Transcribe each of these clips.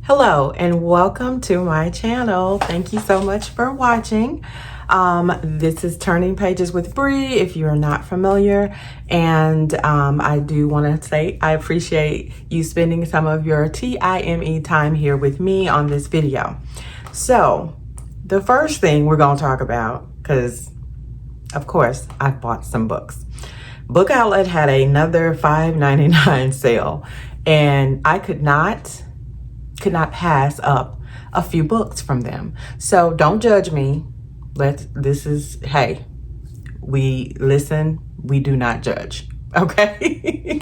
Hello and welcome to my channel. Thank you so much for watching. This is Turning Pages with Bree, if you're not familiar. And I do want to say I appreciate you spending some of your time here with me on this video. So the first thing we're going to talk about, because of course I bought some books. Book Outlet had another $5.99 sale, and I could not pass up a few books from them. So don't judge me. Hey, we listen, we do not judge. Okay.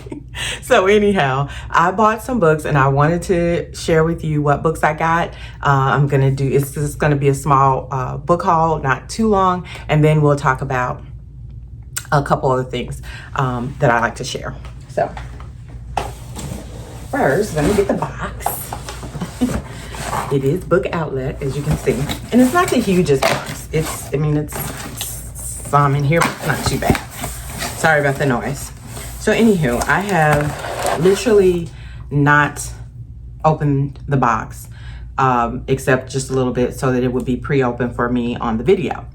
So anyhow, I bought some books and I wanted to share with you what books I got. It's just going to be a small book haul, not too long. And then we'll talk about a couple other things that I like to share. So first, let me get the box. It is Book Outlet, as you can see. And it's not the hugest box. It's some in here, but not too bad. Sorry about the noise. So anywho, I have literally not opened the box, except just a little bit so that it would be pre-open for me on the video.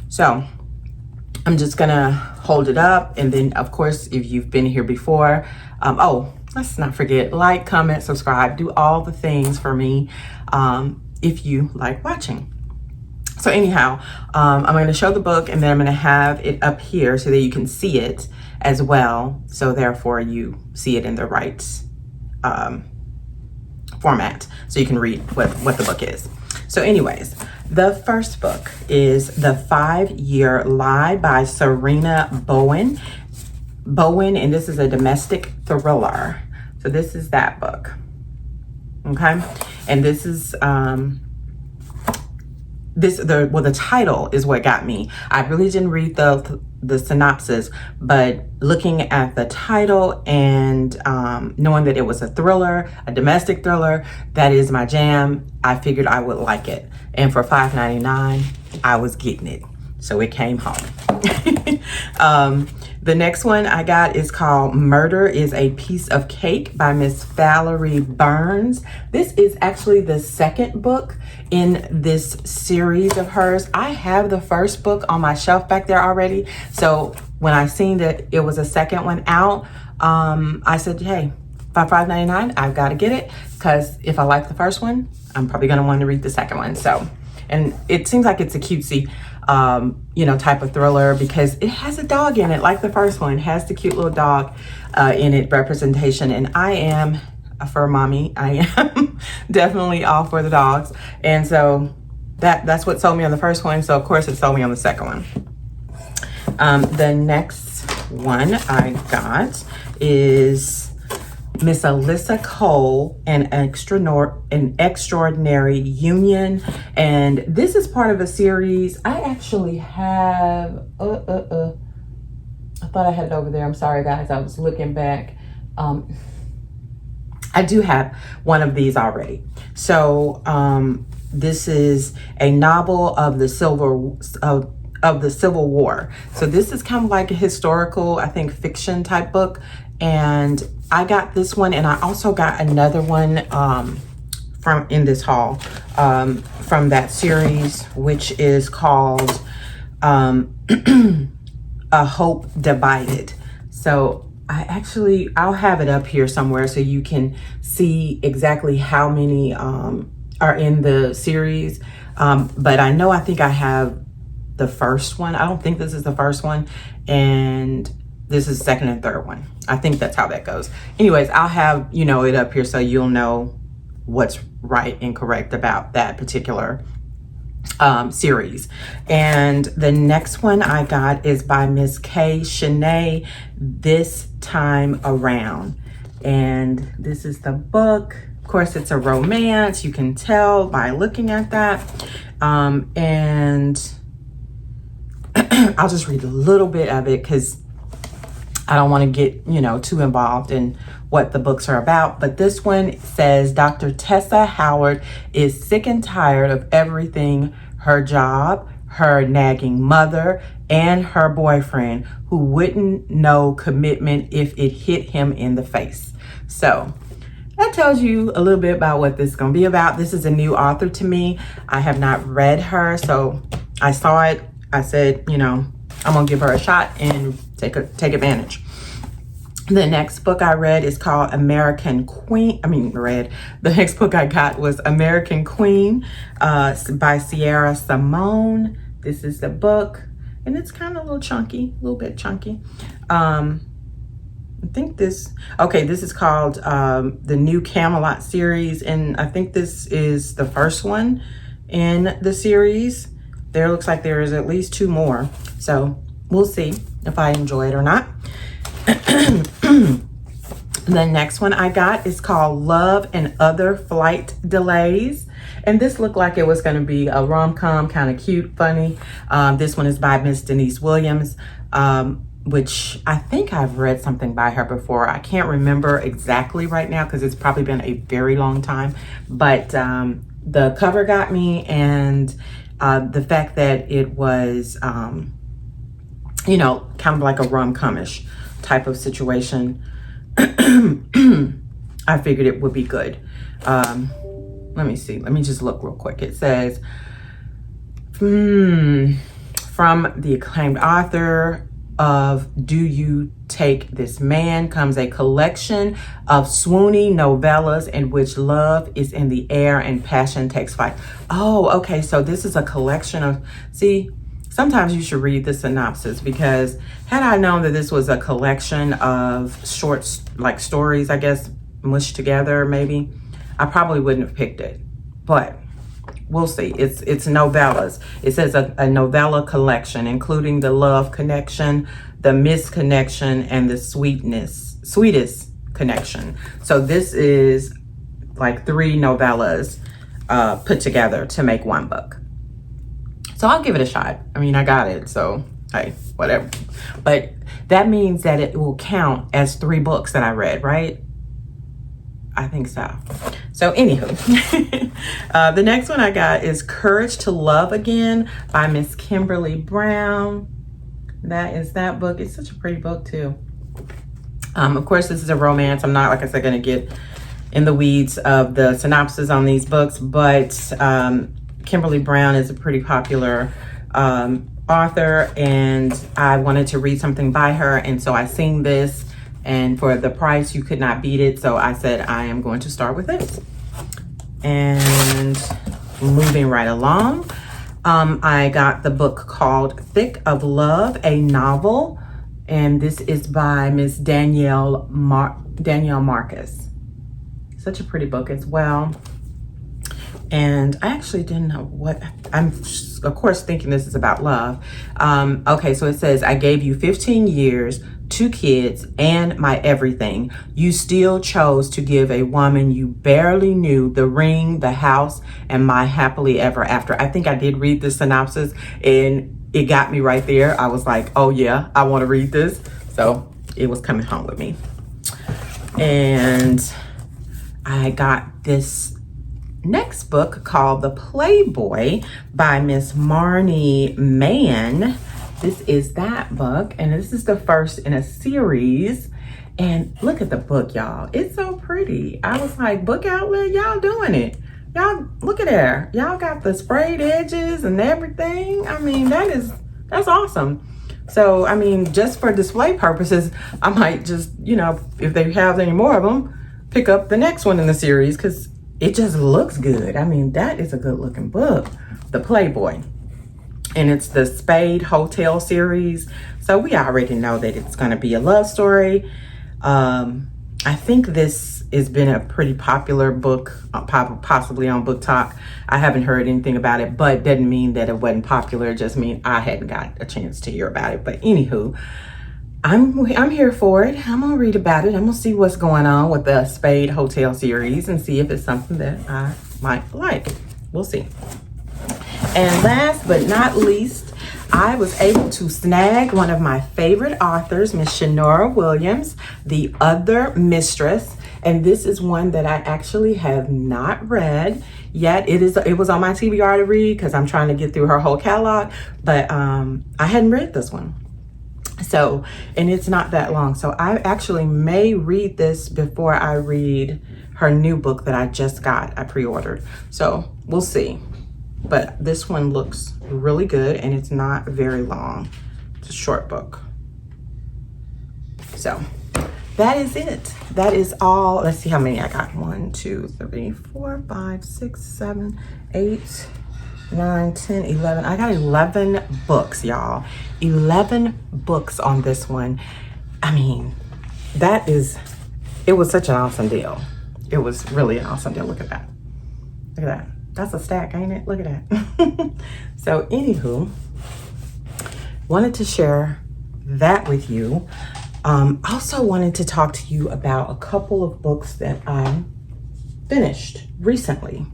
So I'm just gonna hold it up. And then of course, if you've been here before, let's not forget, like, comment, subscribe, do all the things for me if you like watching. So anyhow, I'm going to show the book and then I'm going to have it up here so that you can see it as well. So therefore you see it in the right format so you can read what the book is. So anyways, the first book is The 5-Year Lie by Serena Bowen, and this is a domestic thriller. So this is that book. Okay. And this is the title is what got me. I really didn't read the synopsis, but looking at the title and knowing that it was a thriller, a domestic thriller, that is my jam. I figured I would like it. And for $5.99, I was getting it. So it came home. The next one I got is called Murder is a Piece of Cake by Miss Valerie Burns. This is actually the second book in this series of hers. I have the first book on my shelf back there already. So when I seen that it was a second one out, I said, hey, by $5.99, I've got to get it, because if I like the first one, I'm probably going to want to read the second one. So, and it seems like it's a cutesy type of thriller, because it has a dog in it, like the first one. It has the cute little dog in it, representation. And I am a fur mommy. I am definitely all for the dogs. And so that's what sold me on the first one. So of course it sold me on the second one. The next one I got is Miss Alyssa Cole, An Extraordinary Union. And this is part of a series. I actually have, I thought I had it over there. I'm sorry, guys. I was looking back. I do have one of these already. So this is a novel of the Civil War. So this is kind of like a historical, I think, fiction type book. And I got this one, and I also got another one from in this haul from that series, which is called A Hope Divided. So I'll have it up here somewhere so you can see exactly how many are in the series. But I think I have the first one. I don't think this is the first one, and this is second and third one. I think that's how that goes. Anyways, I'll have, it up here so you'll know what's right and correct about that particular series. And the next one I got is by Miss Kay Shanae, This Time Around. And this is the book. Of course, it's a romance. You can tell by looking at that. And I'll just read a little bit of it because I don't want to get, too involved in what the books are about. But this one says Dr. Tessa Howard is sick and tired of everything: her job, her nagging mother, and her boyfriend, who wouldn't know commitment if it hit him in the face. So that tells you a little bit about what this is going to be about. This is a new author to me. I have not read her, so I saw it. I said, you know, I'm going to give her a shot and take advantage. The next book I read is called American Queen. The next book I got was American Queen by Sierra Simone. This is the book, and it's kind of a little bit chunky. I think this is called the New Camelot series, and I think this is the first one in the series. There looks like there is at least 2 more, so we'll see if I enjoy it or not. The next one I got is called Love and Other Flight Delays, and this looked like it was going to be a rom-com, kind of cute, funny. This one is by Miss Denise Williams, which I think I've read something by her before. I can't remember exactly right now because it's probably been a very long time, but the cover got me, and the fact that it was, you know, kind of like a rom-com-ish type of situation, I figured it would be good. Let me see. Let me just look real quick. It says, from the acclaimed author of Do You Take This Man comes a collection of swoony novellas in which love is in the air and passion takes flight. Oh, okay. So this is a collection of, see, sometimes you should read the synopsis, because had I known that this was a collection of short, like stories, I guess, mushed together, maybe, I probably wouldn't have picked it. But we'll see. It's novellas. It says a novella collection, including the love connection, the misconnection, and the sweetest connection. So this is like 3 novellas put together to make one book. So I'll give it a shot. I mean, I got it, so hey, whatever. But that means that it will count as 3 books that I read, right? I think so. So anywho, the next one I got is Courage to Love Again by Miss Kimberly Brown. That is that book. It's such a pretty book too. Of course, this is a romance. I'm not, like I said, going to get in the weeds of the synopsis on these books, but Kimberly Brown is a pretty popular author, and I wanted to read something by her, and so I seen this, and for the price you could not beat it, so I said I am going to start with this. And moving right along, I got the book called Thick of Love, a novel, and this is by Miss Danielle Marcus. Such a pretty book as well. And I actually didn't know what, I'm of course thinking this is about love. Okay, so it says, I gave you 15 years, 2 kids, and my everything. You still chose to give a woman you barely knew the ring, the house, and my happily ever after. I think I did read the synopsis, and it got me right there. I was like, oh yeah, I want to read this. So it was coming home with me. And I got this next book called The Playboy by Miss Marnie Mann. This is that book, and this is the first in a series. And look at the book, y'all. It's so pretty. I was like, Book Outlet, y'all doing it. Y'all, look at there. Y'all got the sprayed edges and everything. I mean, that's awesome. So, I mean, just for display purposes, I might just, you know, if they have any more of them, pick up the next one in the series, because it just looks good. I mean, that is a good looking book, The Playboy. And it's the Spade Hotel series. So we already know that it's going to be a love story. I think this has been a pretty popular book, possibly on Book Talk. I haven't heard anything about it, but doesn't mean that it wasn't popular. It just means I hadn't got a chance to hear about it. But anywho, I'm here for it. I'm gonna read about it. I'm gonna see what's going on with the Spade Hotel series and see if it's something that I might like. We'll see. And last but not least, I was able to snag one of my favorite authors, Miss Shanora Williams, The Other Mistress. And this is one that I actually have not read yet. It was on my TBR to read because I'm trying to get through her whole catalog, but I hadn't read this one. So, and it's not that long. So I actually may read this before I read her new book that I just got. I pre-ordered. So we'll see. But this one looks really good and it's not very long. It's a short book. So that is it. That is all. Let's see how many I got. 1, 2, 3, 4, 5, 6, 7, 8, 9, 10, 11. I got 11 books, y'all. 11 books on this one. I mean, it was such an awesome deal. It was really an awesome deal. Look at that. Look at that. That's a stack, ain't it? Look at that. So anywho, wanted to share that with you. Also wanted to talk to you about a couple of books that I finished recently.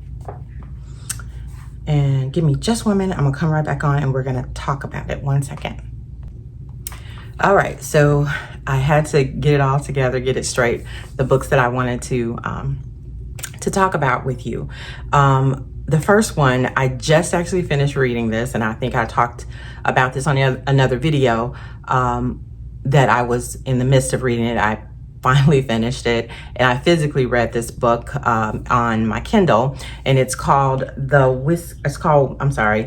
And give me just 1 minute. I'm gonna come right back on and we're gonna talk about it. 1 second. All right, so I had to get it all together, get it straight. The books that I wanted to talk about with you. The first one, I just actually finished reading this, and I think I talked about this on another video that I was in the midst of reading it. I finally finished it, and I physically read this book on my Kindle, and it's called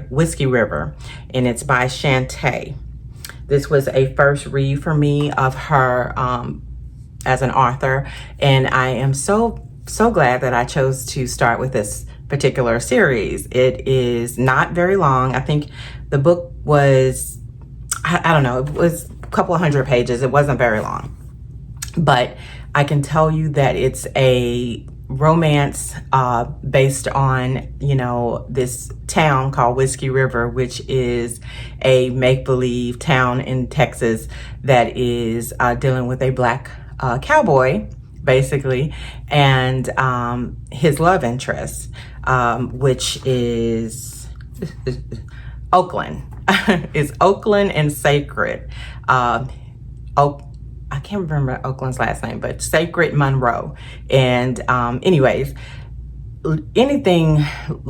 Whiskey River, and it's by Shantae. This was a first read for me of her as an author, and I am so glad that I chose to start with this particular series. It is not very long. I think the book was, I don't know, it was a couple of 100 pages. It wasn't very long. But I can tell you that it's a romance based on, this town called Whiskey River, which is a make-believe town in Texas that is dealing with a black cowboy, basically, and his love interest, which is Oakland. It's Oakland and Sacred. I can't remember Oakland's last name, but Sacred Monroe. And anyways, anything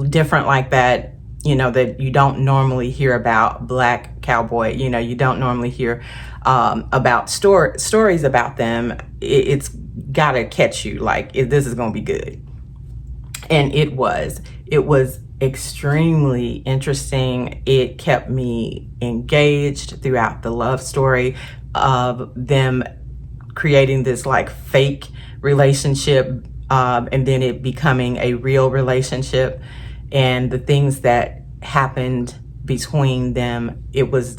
different like that, that you don't normally hear about, black cowboy, you don't normally hear about stories about them. It's gotta catch you, like, this is gonna be good. And it was extremely interesting. It kept me engaged throughout the love story of them creating this like fake relationship, and then it becoming a real relationship, and the things that happened between them. It was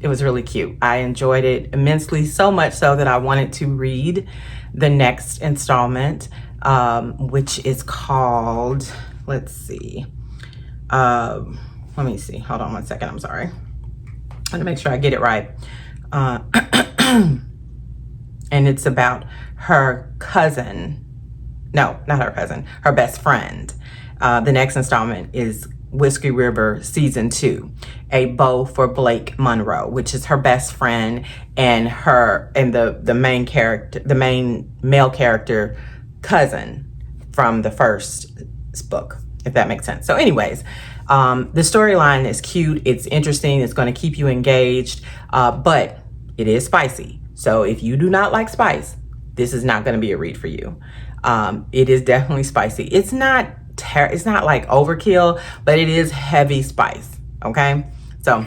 really cute. I enjoyed it immensely, so much so that I wanted to read the next installment, which is called, let's see. Let me see. Hold on 1 second. I'm sorry. I want to make sure I get it right. And it's about her cousin. No, not her cousin. Her best friend. The next installment is Whiskey River Season 2, a bow for Blake Monroe, which is her best friend and the main character, the main male character cousin from the first book, if that makes sense. So anyways, the storyline is cute. It's interesting. It's going to keep you engaged, but it is spicy. So if you do not like spice, this is not going to be a read for you. It is definitely spicy. It's not like overkill, but it is heavy spice. Okay. So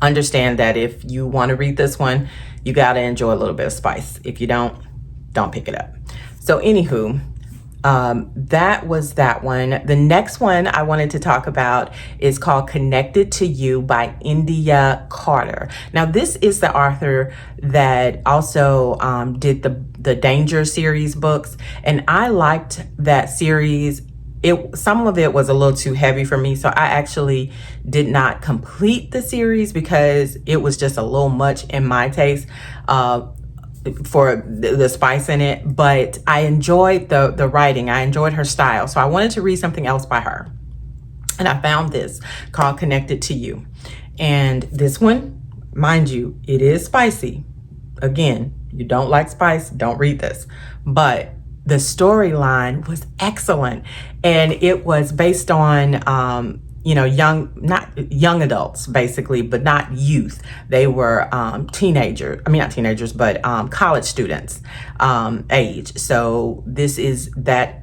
understand that if you want to read this one, you got to enjoy a little bit of spice. If you don't pick it up. So anywho, that was that one. The next one I wanted to talk about is called Connected to You by India Carter. Now, this is the author that also did the Danger series books, and I liked that series. Some of it was a little too heavy for me, so I actually did not complete the series because it was just a little much in my taste. For the spice in it, but I enjoyed the writing. I enjoyed her style. So I wanted to read something else by her. And I found this called Connected to You. And this one, mind you, it is spicy. Again, you don't like spice, don't read this. But the storyline was excellent. And it was based on not young adults basically, but not youth. They were not teenagers, but college students age. So this is that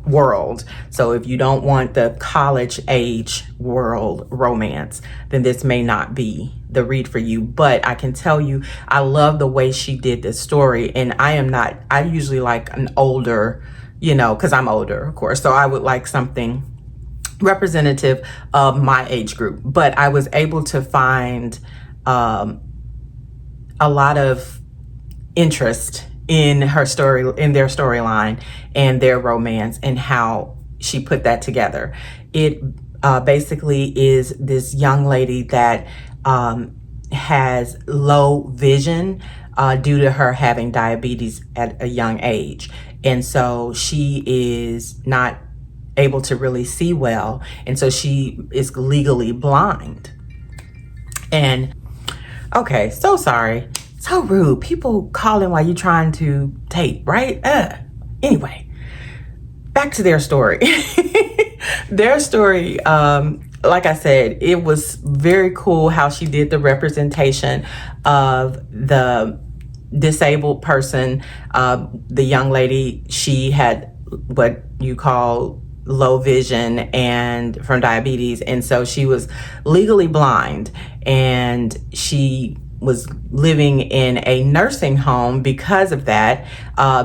world. So if you don't want the college age world romance, then this may not be the read for you. But I can tell you, I love the way she did this story. And I usually like an older, because I'm older, of course. So I would like something representative of my age group. But I was able to find a lot of interest in her story, in their storyline and their romance, and how she put that together. It basically is this young lady that has low vision due to her having diabetes at a young age. And so she is not able to really see well. And so she is legally blind. And okay, so sorry. So rude. People calling while you're trying to tape, right? Anyway, back to their story. Their story, like I said, it was very cool how she did the representation of the disabled person. The young lady, she had what you call low vision and from diabetes. And so she was legally blind, and she was living in a nursing home because of that,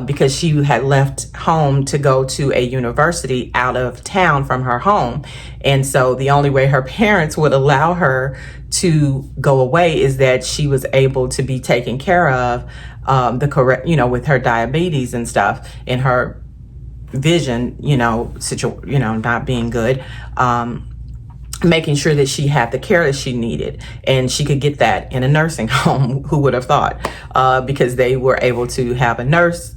because she had left home to go to a university out of town from her home. And so the only way her parents would allow her to go away is that she was able to be taken care of, with her diabetes and stuff, and her vision, not being good. Making sure that she had the care that she needed, and she could get that in a nursing home. Who would have thought? Because they were able to have a nurse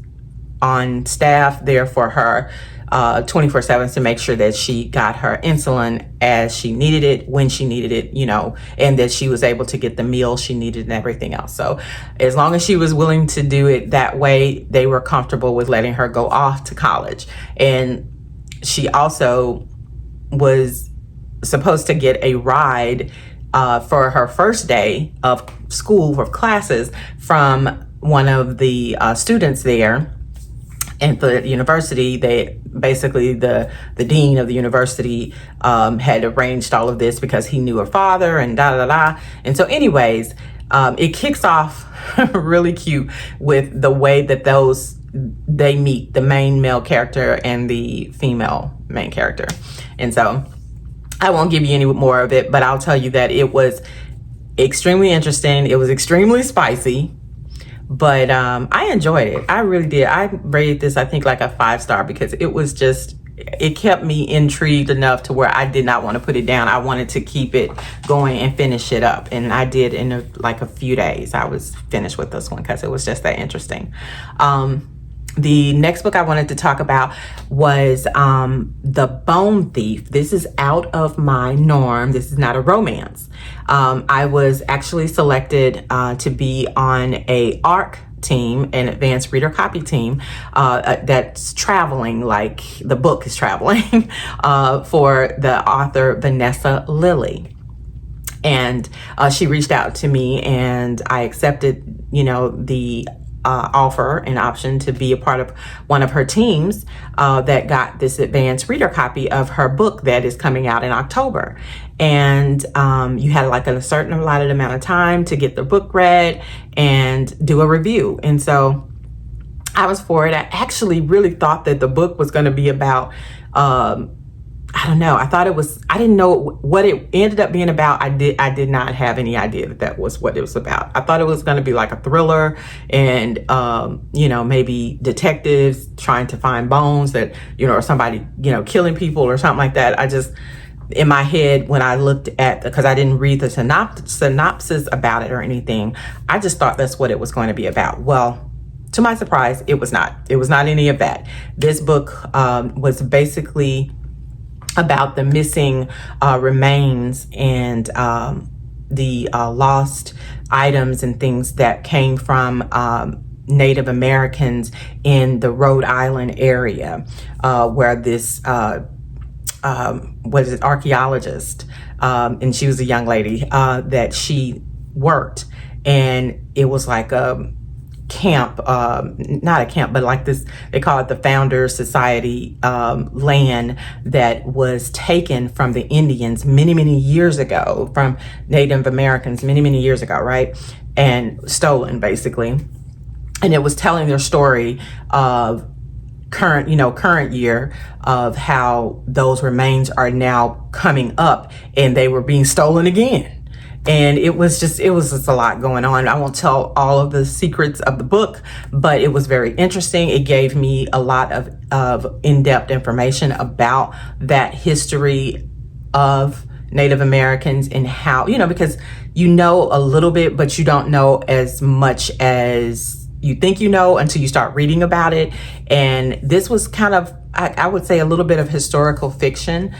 on staff there for her 24/7 to make sure that she got her insulin as she needed it, when she needed it, and that she was able to get the meal she needed and everything else. So as long as she was willing to do it that way, they were comfortable with letting her go off to college. And she also was supposed to get a ride for her first day of school for classes from one of the students there. And the university, the dean of the university had arranged all of this because he knew her father and da. And so anyways, it kicks off really cute with the way that they meet, the main male character and the female main character. And so I won't give you any more of it, but I'll tell you that it was extremely interesting. It was extremely spicy, but I enjoyed it. I really did. I rated this, I think, like a 5-star, because it kept me intrigued enough to where I did not want to put it down. I wanted to keep it going and finish it up. And I did in a few days. I was finished with this one because it was just that interesting. The next book I wanted to talk about was The Bone Thief. This is out of my norm. This is not a romance. I was actually selected to be on a ARC team, an advanced reader copy team that's traveling, like the book is traveling, for the author Vanessa Lilly. And she reached out to me, and I accepted, the offer and option to be a part of one of her teams that got this advanced reader copy of her book that is coming out in October. And you had like a certain allotted amount of time to get the book read and do a review. And so I was for it. I actually really thought that the book was going to be about I don't know. I didn't know what it ended up being about. I did not have any idea that was what it was about. I thought it was going to be like a thriller and, maybe detectives trying to find bones that, or somebody, killing people or something like that. In my head, when I looked at, because I didn't read the synopsis about it or anything, I just thought that's what it was going to be about. Well, to my surprise, it was not. It was not any of that. This book was basically about the missing remains and the lost items and things that came from Native Americans in the Rhode Island area, where this what is it, archaeologist, and she was a young lady that she worked, and it was like a camp, not a camp, but like this, they call it the Founders Society land that was taken from the Indians many years ago, from Native Americans many years ago, right? And stolen, basically. And it was telling their story of current year, of how those remains are now coming up and they were being stolen again. And it was just a lot going on. I won't tell all of the secrets of the book, but it was very interesting. It gave me a lot of in-depth information about that history of Native Americans and how, because you know a little bit, but you don't know as much as you think you know until you start reading about it. And this was kind of, I would say, a little bit of historical fiction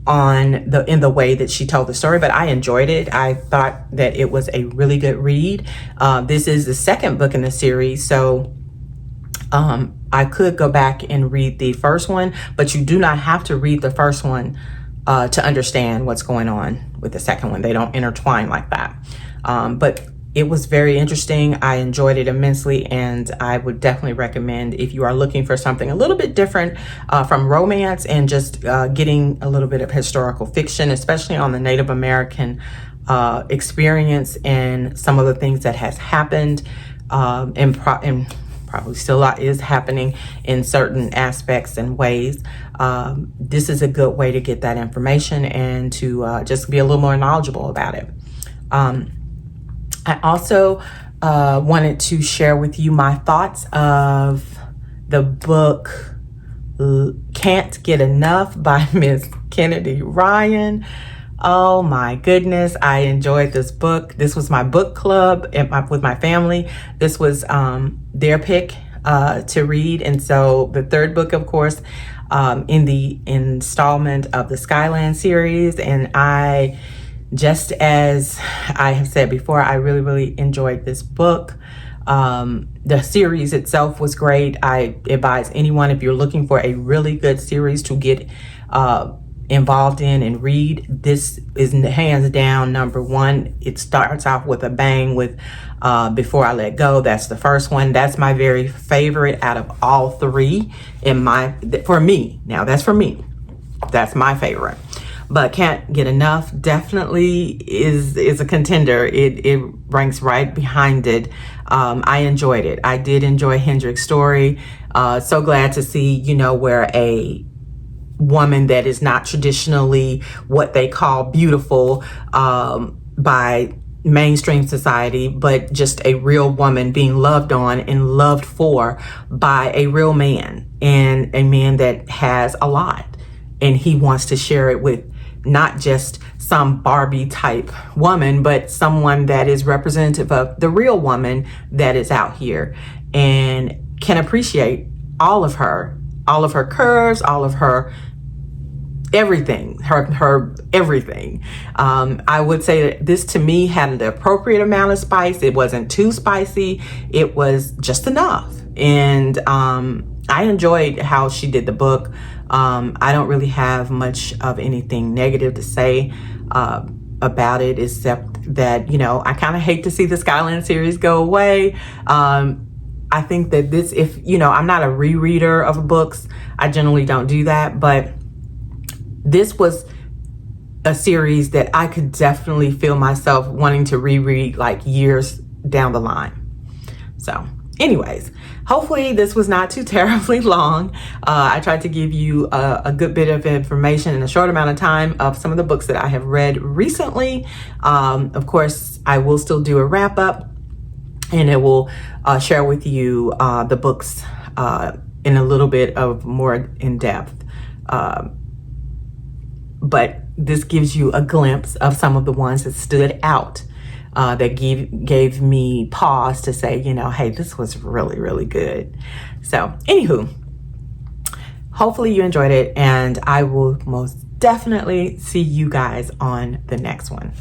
in the way that she told the story, but I enjoyed it. I thought that it was a really good read. This is the second book in the series, so I could go back and read the first one, but you do not have to read the first one to understand what's going on with the second one. They don't intertwine like that. But it was very interesting. I enjoyed it immensely, and I would definitely recommend, if you are looking for something a little bit different from romance and just getting a little bit of historical fiction, especially on the Native American experience and some of the things that has happened and probably still is happening in certain aspects and ways. This is a good way to get that information and to just be a little more knowledgeable about it. I also wanted to share with you my thoughts of the book Can't Get Enough by Miss Kennedy Ryan. Oh my goodness, I enjoyed this book. This was my book club with my family. This was their pick to read. And so the third book, of course, in the installment of the Skyland series. And just as I have said before, I really enjoyed this book. The series itself was great. I advise anyone, if you're looking for a really good series to get involved in and read, this is hands down number one. It starts off with a bang with Before I Let Go. That's the first one. That's my very favorite out of all three for me. Now, that's for me. That's my favorite. But Can't Get Enough definitely is a contender. It ranks right behind it. I enjoyed it. I did enjoy Hendrik's story. So glad to see, where a woman that is not traditionally what they call beautiful by mainstream society, but just a real woman being loved on and loved for by a real man, and a man that has a lot, and he wants to share it with not just some Barbie type woman, but someone that is representative of the real woman that is out here and can appreciate all of her curves, all of her everything, her everything. I would say that this, to me, had the appropriate amount of spice. It wasn't too spicy. It was just enough. And I enjoyed how she did the book. I don't really have much of anything negative to say about it, except that, I kind of hate to see the Skyland series go away. I think that this, I'm not a rereader of books. I generally don't do that, but this was a series that I could definitely feel myself wanting to reread like years down the line. So anyways, hopefully this was not too terribly long. I tried to give you a good bit of information in a short amount of time of some of the books that I have read recently. Of course, I will still do a wrap up, and it will share with you the books in a little bit of more in depth. But this gives you a glimpse of some of the ones that stood out, that gave me pause to say, hey, this was really good. So anywho, hopefully you enjoyed it, and I will most definitely see you guys on the next one.